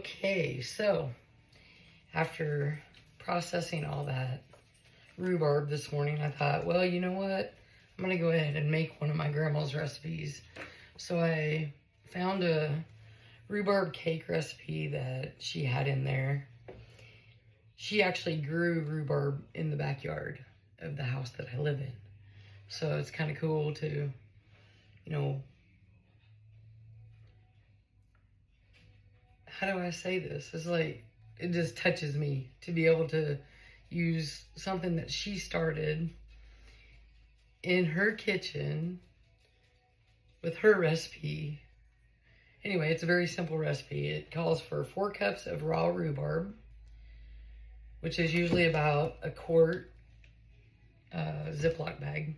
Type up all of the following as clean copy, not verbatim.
Okay, so after processing all that rhubarb this morning, I thought, well, you know what? I'm gonna go ahead and make one of my grandma's recipes. So I found a rhubarb cake recipe that she had in there. She actually grew rhubarb in the backyard of the house that I live in. So it's kind of cool to, you know, how do I say this? It's like, it just touches me to be able to use something that she started in her kitchen with her recipe. Anyway, it's a very simple recipe. It calls for 4 cups of raw rhubarb, which is usually about a quart Ziploc bag,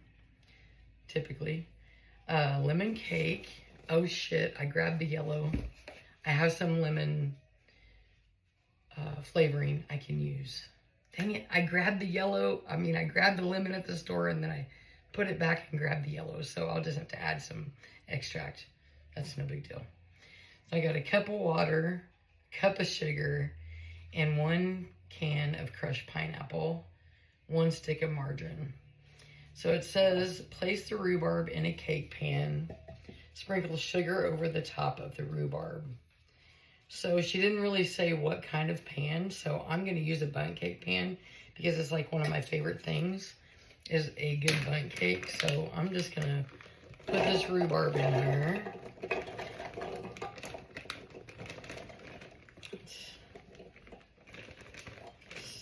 typically. Lemon cake. Oh shit, I grabbed the yellow. I have some lemon flavoring I can use. Dang it, I grabbed I grabbed the lemon at the store and then I put it back and grabbed the yellow. So I'll just have to add some extract. That's no big deal. So I got a cup of water, a cup of sugar, and 1 can of crushed pineapple, 1 stick of margarine. So it says, place the rhubarb in a cake pan, sprinkle sugar over the top of the rhubarb. So she didn't really say what kind of pan, so I'm going to use a bundt cake pan because it's like one of my favorite things is a good bundt cake. So I'm just going to put this rhubarb in here.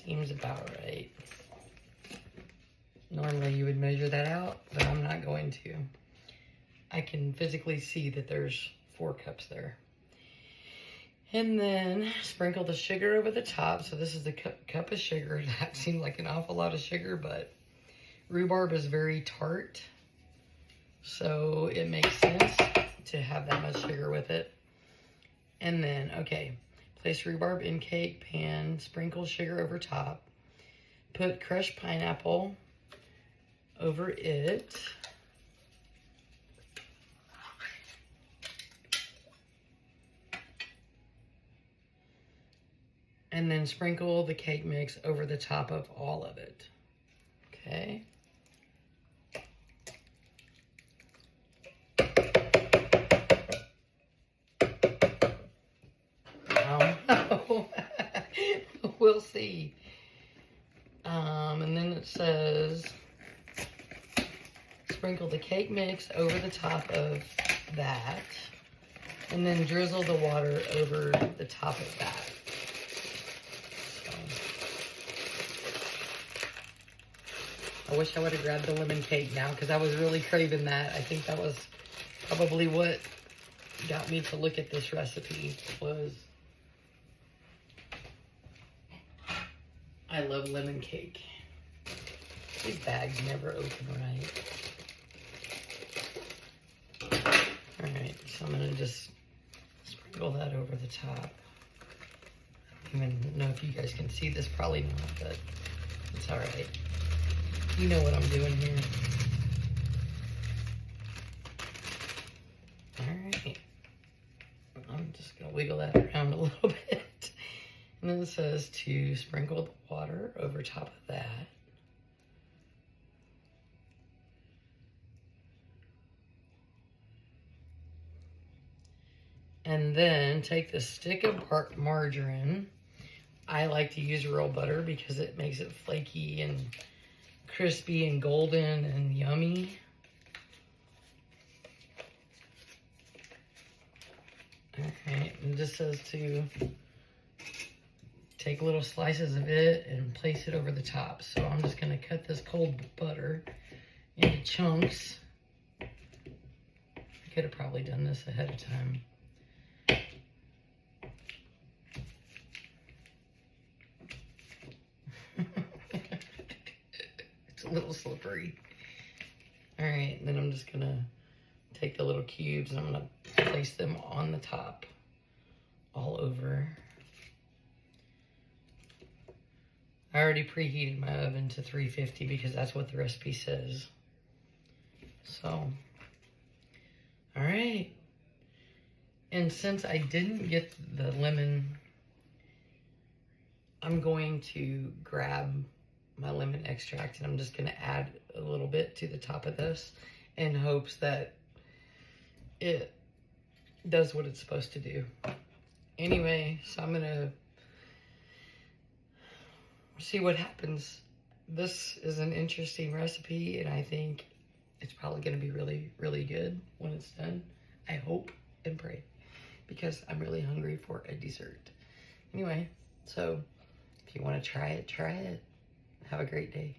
Seems about right. Normally you would measure that out, but I'm not going to. I can physically see that there's 4 cups there. And then sprinkle the sugar over the top. So this is the cup of sugar. That seems like an awful lot of sugar, but rhubarb is very tart. So it makes sense to have that much sugar with it. And then, okay, place rhubarb in cake pan, sprinkle sugar over top. Put crushed pineapple over it. And then sprinkle the cake mix over the top of all of it. Okay. We'll see. And then it says, sprinkle the cake mix over the top of that. And then drizzle the water over the top of that. I wish I would have grabbed the lemon cake now because I was really craving that. I think that was probably what got me to look at this recipe was I love lemon cake. These bags never open right. Alright, so I'm going to just sprinkle that over the top. I don't even know if you guys can see this, probably not, but it's alright. You know what I'm doing here. Alright. I'm just going to wiggle that around a little bit. And then it says to sprinkle the water over top of that. And then take the stick of margarine. I like to use real butter because it makes it flaky and crispy and golden and yummy. Alright, and this says to take little slices of it and place it over the top. So I'm just going to cut this cold butter into chunks. I could have probably done this ahead of time. It's a little slippery. Alright, then I'm just going to take the little cubes and I'm going to place them on the top all over. I already preheated my oven to 350 because that's what the recipe says. So, all right. And since I didn't get the lemon I'm going to grab my lemon extract and I'm just going to add a little bit to the top of this in hopes that it does what it's supposed to do. Anyway, so I'm going to see what happens. This is an interesting recipe, and I think it's probably going to be really, really good when it's done. I hope and pray, because I'm really hungry for a dessert. Anyway, so if you want to try it, try it. Have a great day.